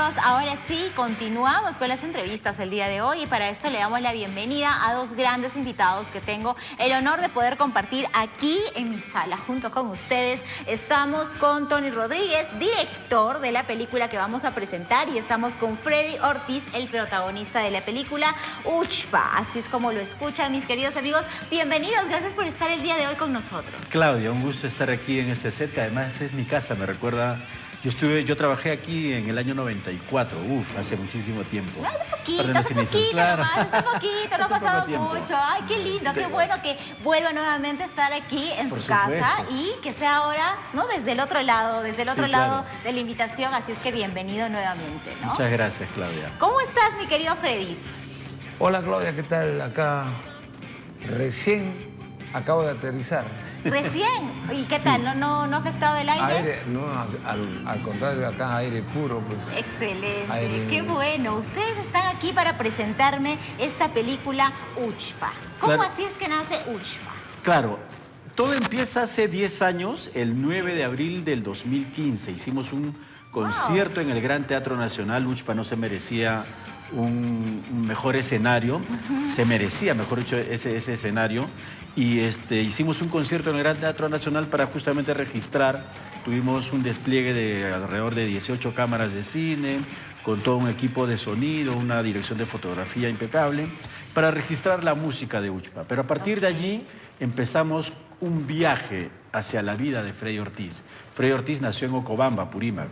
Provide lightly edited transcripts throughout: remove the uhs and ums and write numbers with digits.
amigos, ahora sí, continuamos con las entrevistas el día de hoy y para esto le damos la bienvenida a dos grandes invitados que tengo el honor de poder compartir aquí en mi sala junto con ustedes. Estamos con Tony Rodríguez, director de la película que vamos a presentar, y estamos con Freddy Ortiz, el protagonista de la película Uxpa. Así es como lo escuchan, mis queridos amigos. Bienvenidos, gracias por estar el día de hoy con nosotros. Claudia, un gusto estar aquí en este set, además es mi casa, me recuerda... Yo trabajé aquí en el año 94, hace muchísimo tiempo. Hace poquito nomás, no ha pasado mucho. Ay, qué lindo, qué bueno que vuelva nuevamente a estar aquí en su casa y que sea ahora, ¿no? Desde el otro lado, de la invitación, así es que bienvenido nuevamente, ¿no? Muchas gracias, Claudia. ¿Cómo estás, mi querido Freddy? Hola, Claudia, ¿qué tal? Acá recién acabo de aterrizar. ¿Recién? ¿Y qué tal? Sí. ¿No ha afectado el aire? Aire, no, al contrario, acá aire puro, pues. Excelente, aire... qué bueno. Ustedes están aquí para presentarme esta película Uxpa. ¿Cómo así es que nace Uxpa? Claro, todo empieza hace 10 años, el 9 de abril del 2015. Hicimos un concierto en el Gran Teatro Nacional. Uxpa no se merecía un mejor escenario, se merecía, mejor dicho, ese escenario. Y hicimos un concierto en el Gran Teatro Nacional para justamente registrar. Tuvimos un despliegue de alrededor de 18 cámaras de cine, con todo un equipo de sonido, una dirección de fotografía impecable, para registrar la música de Uxpa. Pero a partir de allí empezamos un viaje hacia la vida de Freddy Ortiz. Freddy Ortiz nació en Ocobamba, Apurímac.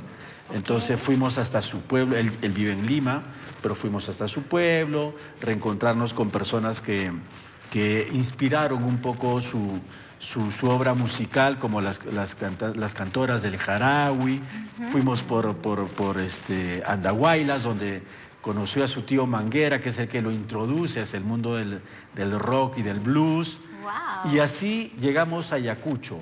Entonces fuimos hasta su pueblo, él vive en Lima, pero fuimos hasta su pueblo, reencontrarnos con personas que inspiraron un poco su obra musical, como las cantoras del Jarawi. Fuimos por Andahuaylas, donde conoció a su tío Manguera, que es el que lo introduce hacia el mundo del rock y del blues. Wow. Y así llegamos a Ayacucho.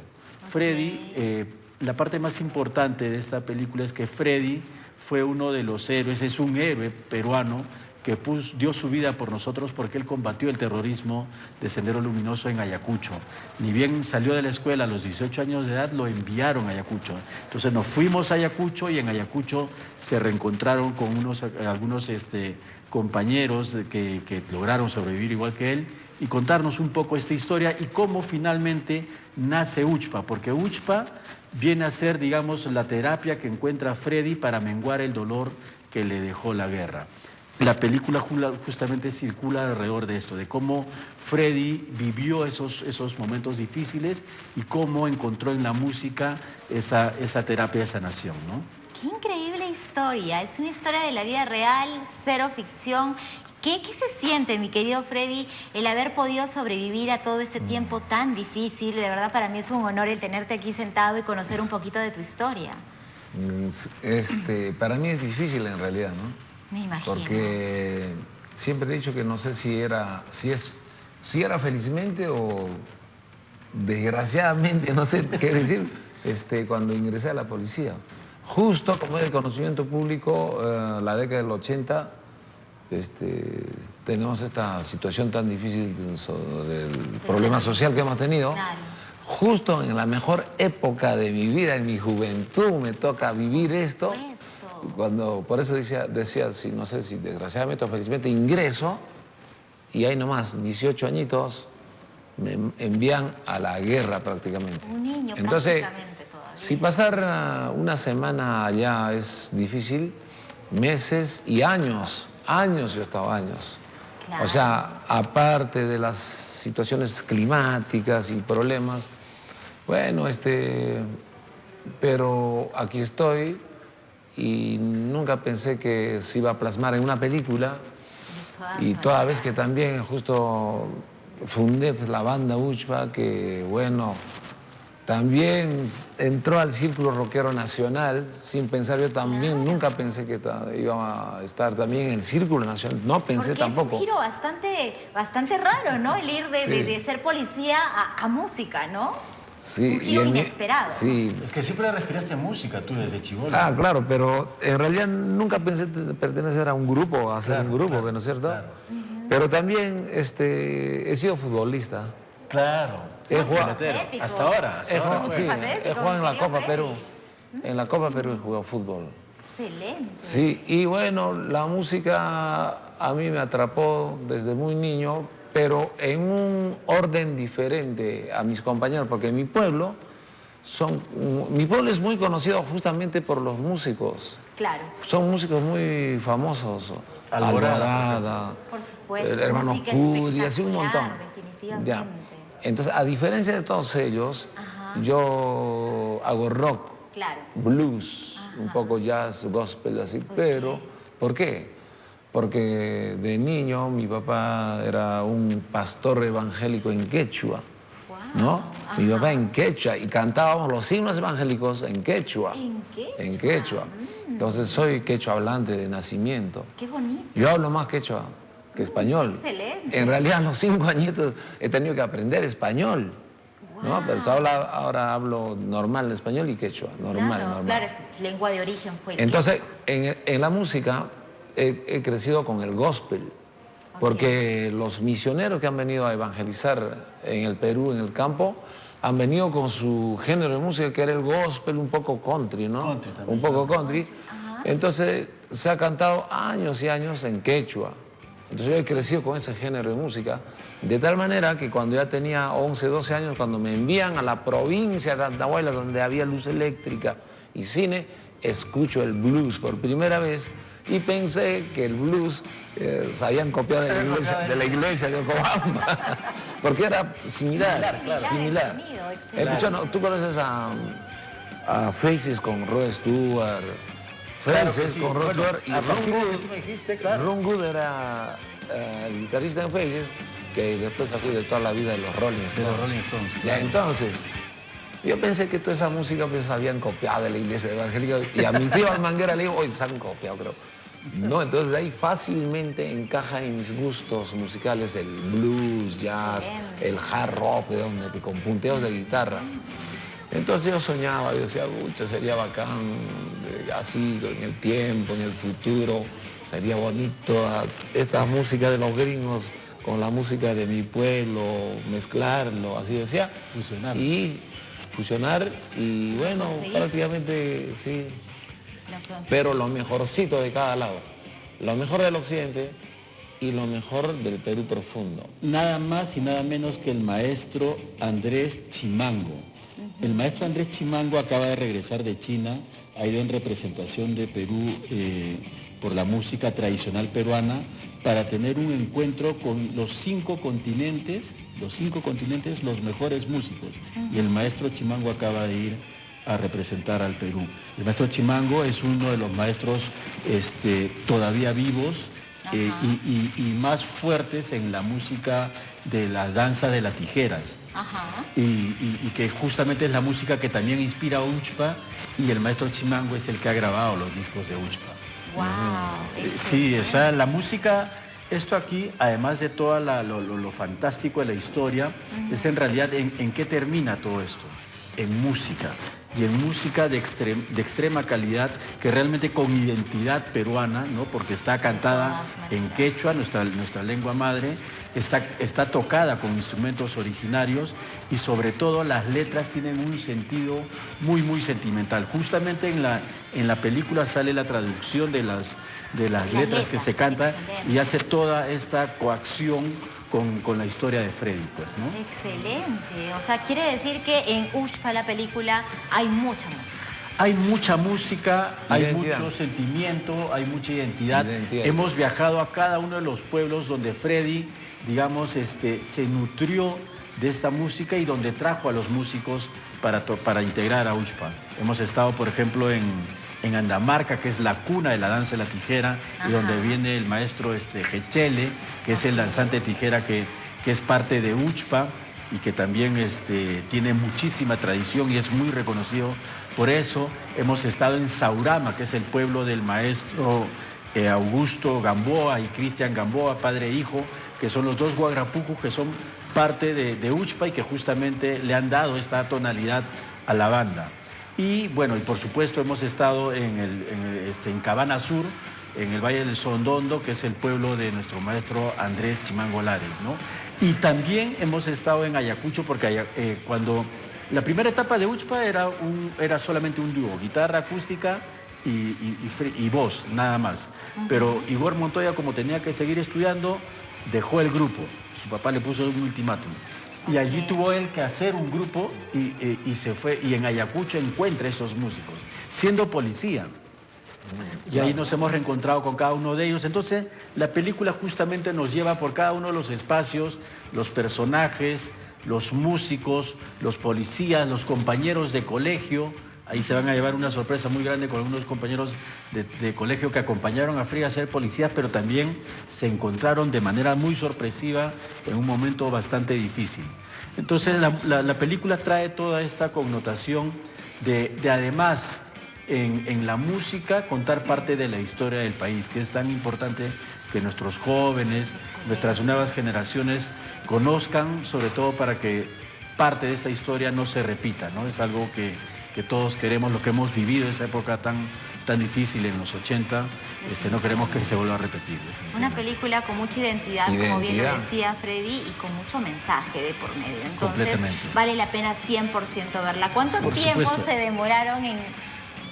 Freddy, la parte más importante de esta película es que Freddy fue uno de los héroes, es un héroe peruano que dio su vida por nosotros porque él combatió el terrorismo de Sendero Luminoso en Ayacucho. Ni bien salió de la escuela a los 18 años de edad, lo enviaron a Ayacucho. Entonces nos fuimos a Ayacucho y en Ayacucho se reencontraron con algunos compañeros que lograron sobrevivir igual que él y contarnos un poco esta historia y cómo finalmente nace Uxpa, porque Uxpa viene a ser, digamos, la terapia que encuentra Freddy para menguar el dolor que le dejó la guerra. La película justamente circula alrededor de esto, de cómo Freddy vivió esos momentos difíciles y cómo encontró en la música esa terapia de sanación, ¿no? Qué increíble historia, es una historia de la vida real, cero ficción. ¿Qué se siente, mi querido Freddy, el haber podido sobrevivir a todo este tiempo tan difícil? De verdad, para mí es un honor el tenerte aquí sentado y conocer un poquito de tu historia. Para mí es difícil en realidad, ¿no? Me imagino. Porque siempre he dicho que no sé si era felizmente o desgraciadamente, no sé qué decir, cuando ingresé a la policía. Justo como es el conocimiento público, la década del 80, tenemos esta situación tan difícil sobre el problema social que hemos tenido. Claro. Justo en la mejor época de mi vida, en mi juventud, me toca vivir esto. Por eso decía si, no sé si desgraciadamente o felizmente, ingreso y ahí nomás, 18 añitos, me envían a la guerra prácticamente. Un niño. Entonces, prácticamente todavía. Si pasar una semana allá es difícil, meses y años yo he estado años. Claro. O sea, aparte de las situaciones climáticas y problemas, bueno, pero aquí estoy. Y nunca pensé que se iba a plasmar en una película. Y toda vez que también justo fundé la banda Uxpa, que bueno, también entró al círculo rockero nacional, sin pensar, yo también nunca pensé que iba a estar también en el círculo nacional, no pensé porque tampoco. Es un giro bastante raro, ¿no? El ir de ser policía a música, ¿no? Sí, un giro inesperado. Sí. Es que siempre respiraste música tú desde chibolo. Ah, claro, pero en realidad nunca pensé pertenecer a un grupo, a hacer un grupo, ¿no es cierto? Claro. Pero también he sido futbolista. Claro. He jugado hasta ahora. He jugado en la Copa Perú. En la Copa Perú he jugado fútbol. Excelente. Sí, y bueno, la música a mí me atrapó desde muy niño, pero en un orden diferente a mis compañeros, porque mi pueblo es muy conocido justamente por los músicos. Claro. Son músicos muy famosos. Alborada, por supuesto. El hermano Música Curi, así un montón. definitivamente. Ya. Entonces, a diferencia de todos ellos, yo hago rock, Claro. blues, un poco jazz, gospel, así. Pero, ¿por qué? Porque de niño mi papá era un pastor evangélico en quechua, ¿no? Mi papá en quechua, y cantábamos los himnos evangélicos en quechua. ¿En quechua? En quechua. Entonces soy quechua hablante de nacimiento. Qué bonito. Yo hablo más quechua que español. Excelente. En realidad, a los 5 añitos he tenido que aprender español. ¿No? Pero ahora hablo normal español y quechua, normal. Claro, es que lengua de origen fue el Entonces, en la música he crecido con el gospel, porque los misioneros que han venido a evangelizar en el Perú, en el campo, han venido con su género de música, que era el gospel, un poco country, ¿no? Country también, un poco country. Entonces, se ha cantado años y años en quechua. Entonces yo he crecido con ese género de música, de tal manera que cuando ya tenía 11, 12 años, cuando me envían a la provincia de Andahuayla, donde había luz eléctrica y cine, escucho el blues por primera vez y pensé que el blues se habían copiado de la iglesia de Ocobamba, porque era similar. Escucha, ¿tú conoces a Faces con Rod Stewart? Faces con Rod Stewart y Ron Wood era el guitarrista en Faces, que después ha sido de toda la vida de los Rolling Stones. Ya, entonces, yo pensé que toda esa música pues habían copiado de la iglesia evangélica, y a mi tío Almanguera le digo, hoy se han copiado, creo. No, entonces de ahí fácilmente encaja en mis gustos musicales el blues, jazz, el hard rock, con punteos de guitarra. Entonces yo soñaba, yo decía, pucha, sería bacán, así en el tiempo, en el futuro, sería bonito esta música de los gringos con la música de mi pueblo, mezclarlo, así decía. Fusionar y bueno, prácticamente sí. Pero lo mejorcito de cada lado, lo mejor del occidente y lo mejor del Perú profundo. Nada más y nada menos que el maestro Andrés Chimango. El maestro Andrés Chimango acaba de regresar de China, ha ido en representación de Perú por la música tradicional peruana para tener un encuentro con los 5 continentes, los mejores músicos. Y el maestro Chimango acaba de ir a representar al Perú. El maestro Chimango es uno de los maestros todavía vivos y más fuertes en la música de la danza de las tijeras. Y que justamente es la música que también inspira a Uxpa, y el maestro Chimango es el que ha grabado los discos de Uxpa. Wow. Sí, o sea, la música, esto aquí, además de todo lo fantástico de la historia, es en realidad en qué termina todo esto, en música. Y en música de extrema calidad, que realmente con identidad peruana, ¿no? Porque está cantada en quechua, nuestra lengua madre, está tocada con instrumentos originarios, y sobre todo las letras tienen un sentido muy, muy sentimental. Justamente en la película sale la traducción de las letras que se cantan, y hace toda esta coacción con la historia de Freddy, pues, ¿no? Excelente. O sea, quiere decir que en Uxpa, la película, hay mucha música. Hay mucha música, hay Identidad. mucho sentimiento, hay mucha identidad. Identidad. Hemos viajado a cada uno de los pueblos donde Freddy, digamos, se nutrió de esta música y donde trajo a los músicos para integrar a Uxpa. Hemos estado, por ejemplo, en Andamarca, que es la cuna de la danza de la tijera, y donde viene el maestro Gechele, que es el danzante de tijera que es parte de Uxpa y que también tiene muchísima tradición y es muy reconocido por eso. Hemos estado en Saurama, que es el pueblo del maestro Augusto Gamboa y Cristian Gamboa, padre e hijo, que son los dos guagrapucos que son parte de Uxpa y que justamente le han dado esta tonalidad a la banda. Y bueno, y por supuesto hemos estado en Cabana Sur, en el Valle del Sondondo, que es el pueblo de nuestro maestro Andrés Chimango Lares, ¿no? Y también hemos estado en Ayacucho, porque cuando la primera etapa de Uxpa era solamente un dúo, guitarra acústica y voz, nada más. Pero Igor Montoya, como tenía que seguir estudiando, dejó el grupo. Su papá le puso un ultimátum. Y allí tuvo él que hacer un grupo y se fue. Y en Ayacucho encuentra a esos músicos, siendo policía. Y ahí nos hemos reencontrado con cada uno de ellos. Entonces, la película justamente nos lleva por cada uno de los espacios, los personajes, los músicos, los policías, los compañeros de colegio. Ahí se van a llevar una sorpresa muy grande con algunos compañeros de colegio que acompañaron a Freddy a ser policías, pero también se encontraron de manera muy sorpresiva en un momento bastante difícil. Entonces, la película trae toda esta connotación de además, en la música, contar parte de la historia del país, que es tan importante que nuestros jóvenes, nuestras nuevas generaciones conozcan, sobre todo para que parte de esta historia no se repita, ¿no? Es algo que todos queremos, lo que hemos vivido, esa época tan difícil en los 80, no queremos que se vuelva a repetir. Una película con mucha identidad, como bien lo decía Freddy, y con mucho mensaje de por medio. Entonces, vale la pena 100% verla. ¿Cuánto tiempo se demoraron en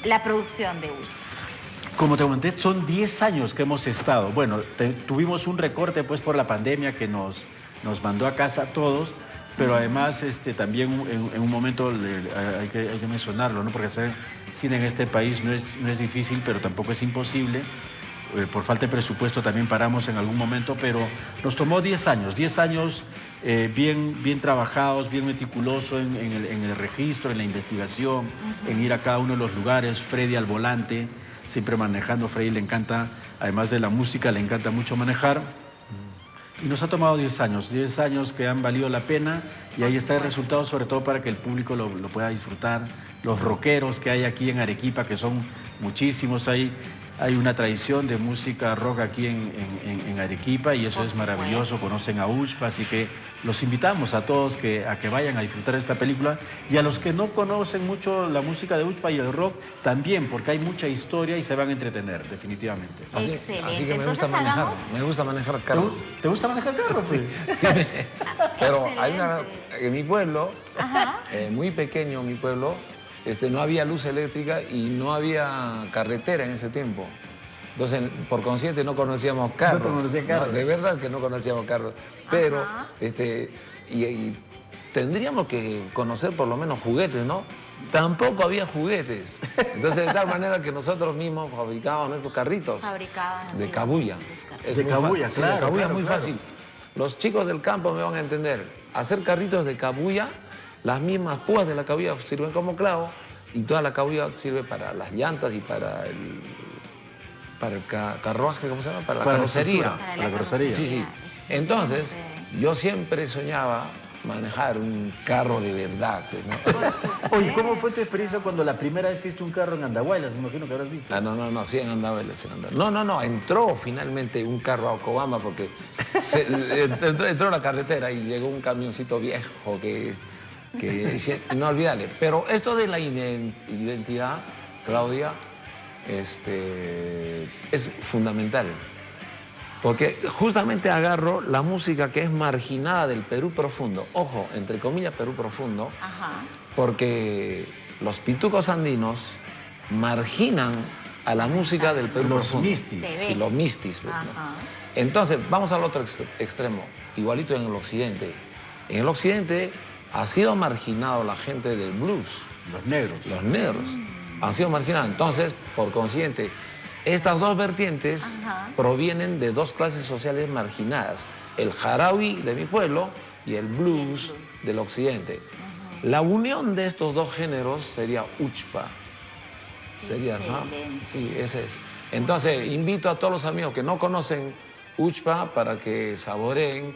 la producción de Ushpa? Como te comenté, son 10 años que hemos estado. Bueno, tuvimos un recorte pues por la pandemia que nos mandó a casa a todos, pero además también en un momento hay que mencionarlo, ¿no? Porque hacer cine en este país no es difícil, pero tampoco es imposible. Por falta de presupuesto también paramos en algún momento, pero nos tomó 10 años bien trabajados, bien meticulosos en el registro, en la investigación, en ir a cada uno de los lugares. Freddy al volante, siempre manejando. Freddy le encanta, además de la música, le encanta mucho manejar. Y nos ha tomado 10 años que han valido la pena, y ahí está el resultado, sobre todo para que el público lo pueda disfrutar. Los rockeros que hay aquí en Arequipa, que son muchísimos, hay una tradición de música rock aquí en Arequipa, y eso es maravilloso. Conocen a Ushpa, así que los invitamos a todos a que vayan a disfrutar de esta película, y a los que no conocen mucho la música de Ushpa y el rock también, porque hay mucha historia y se van a entretener, definitivamente. Excelente. Así que me gusta manejar carro. ¿Te gusta manejar carro? Pues? Sí. Pero hay en mi pueblo, muy pequeño mi pueblo, no había luz eléctrica y no había carretera en ese tiempo. Entonces, por consciente, no conocíamos carros. No conocías carros. No, de verdad que no conocíamos carros. Pero, y tendríamos que conocer por lo menos juguetes, ¿no? Tampoco había juguetes. Entonces, de tal manera que nosotros mismos fabricábamos nuestros carritos. De cabuya. De cabuya, claro. De cabuya, muy fácil. Los chicos del campo me van a entender. Hacer carritos de cabuya, las mismas púas de la cabuya sirven como clavo, y toda la cabuya sirve para las llantas y para el carruaje, ¿cómo se llama? Para la carrocería. Para la carrocería. Sí. Entonces, yo siempre soñaba manejar un carro de verdad, ¿no? Oye, ¿cómo fue tu experiencia cuando la primera vez que viste un carro en Andahuaylas? Me imagino que habrás visto. No, sí, en Andahuaylas. No, entró finalmente un carro a Ocobamba porque entró la carretera y llegó un camioncito viejo que no olvidarle. Pero esto de la identidad, Claudia, es fundamental. Porque justamente agarro la música que es marginada del Perú profundo. Ojo, entre comillas, Perú profundo. Porque los pitucos andinos marginan a la música del Perú profundo. Los mistis. Pues, ¿no? Entonces, vamos al otro extremo. Igualito en el occidente. En el occidente ha sido marginado la gente del blues. Los negros. Los negros han sido marginados. Entonces, por consiguiente, estas dos vertientes provienen de dos clases sociales marginadas. El jarawi de mi pueblo y el blues del occidente. La unión de estos dos géneros sería Ushpa. Sería, ¿no? Sí, ese es. Entonces, invito a todos los amigos que no conocen Ushpa para que saboreen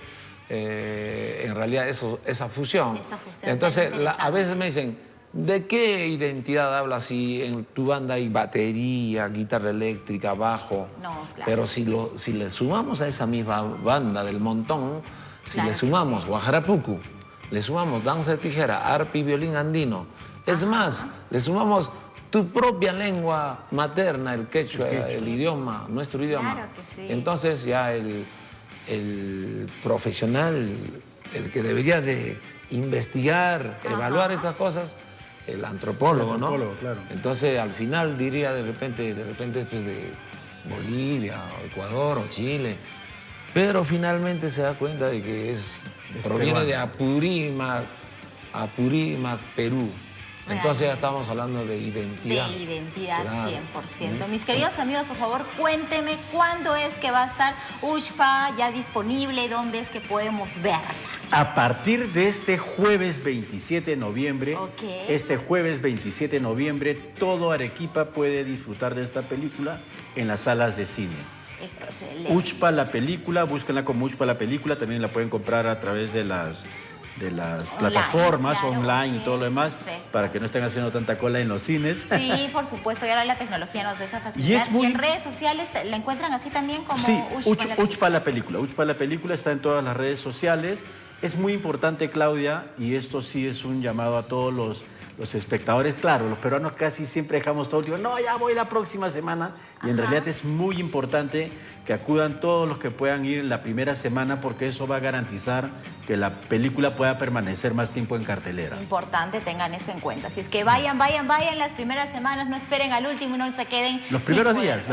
en realidad esa fusión. Entonces, a veces me dicen, ¿de qué identidad hablas si en tu banda hay batería, guitarra eléctrica, bajo? No, claro. Pero si le sumamos a esa misma banda del montón, si le sumamos guajarapucu, le sumamos danza de tijera, arpa y violín andino, es más, le sumamos tu propia lengua materna, el quechua, el idioma, nuestro idioma. Claro que sí. Entonces ya el profesional, el que debería de investigar, evaluar estas cosas, el antropólogo, El ¿no? antropólogo, claro. Entonces, al final diría de repente pues, de Bolivia, o Ecuador, o Chile. Pero finalmente se da cuenta de que proviene de Apurímac, Perú. Entonces ya estamos hablando de identidad. De identidad, claro. 100%. Mis queridos amigos, por favor, cuéntenme cuándo es que va a estar Uxpa ya disponible, dónde es que podemos verla. A partir de este jueves 27 de noviembre, todo Arequipa puede disfrutar de esta película en las salas de cine. Excelente. Uxpa la película, búsquenla como Uxpa la película, también la pueden comprar a través de las plataformas claro, online y todo lo demás, perfecto. para que no estén haciendo tanta cola en los cines. Sí, por supuesto, y ahora la tecnología nos da esa facilidad. Y es muy- en redes sociales la encuentran así también como Sí, Uxpa Uxpa la película. Uxpa la película está en todas las redes sociales. Es muy importante, Claudia, y esto sí es un llamado a todos los espectadores. Claro, los peruanos casi siempre dejamos todo último. No, ya voy la próxima semana. Y en realidad es muy importante que acudan todos los que puedan ir la primera semana, porque eso va a garantizar que la película pueda permanecer más tiempo en cartelera. Importante, tengan eso en cuenta. Así es que vayan las primeras semanas, no esperen al último y no se queden. Los primeros sin poder días, verla.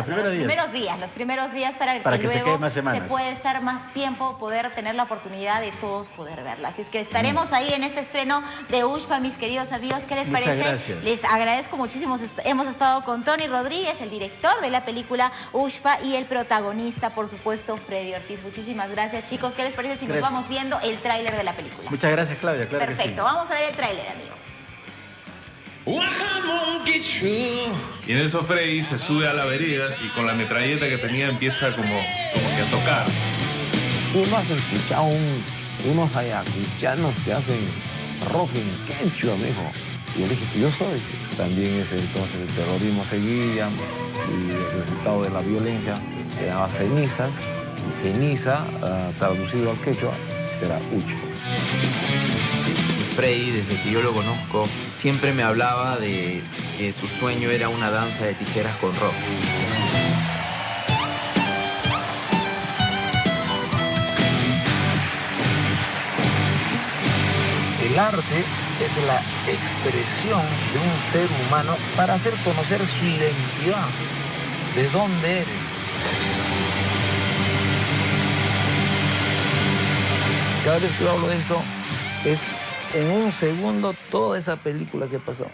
Los primeros días para Para que que se luego queden más semanas. se pueda estar más tiempo, poder tener la oportunidad de todos poder verla. Así es que estaremos ahí en este estreno de Uxpa, mis queridos amigos. ¿Qué les Muchas parece? gracias. Les agradezco muchísimo. Hemos estado con Tony Rodríguez, el director de la película Uxpa, y el protagonista, por supuesto, Freddy Ortiz. Muchísimas gracias, chicos. ¿Qué les parece si nos Gracias. vamos viendo el tráiler de la película? Muchas gracias, Claudia. Claro que sí. Perfecto, vamos a ver el tráiler, amigos. Y en eso Freddy se sube a la vereda y con la metralleta que tenía empieza como que a tocar. Tú no has escuchado unos ayacuchanos que hacen rock en quechua, mijo. Y yo le dije que yo soy. También ese entonces el terrorismo seguía y el resultado de la violencia se llamaba cenizas. Y ceniza, traducido al quechua, era ucho. Freddy, desde que yo lo conozco, siempre me hablaba de que su sueño era una danza de tijeras con rock. El arte es la expresión de un ser humano para hacer conocer su identidad, de dónde eres. Cada vez que yo hablo de esto, es en un segundo toda esa película que pasó.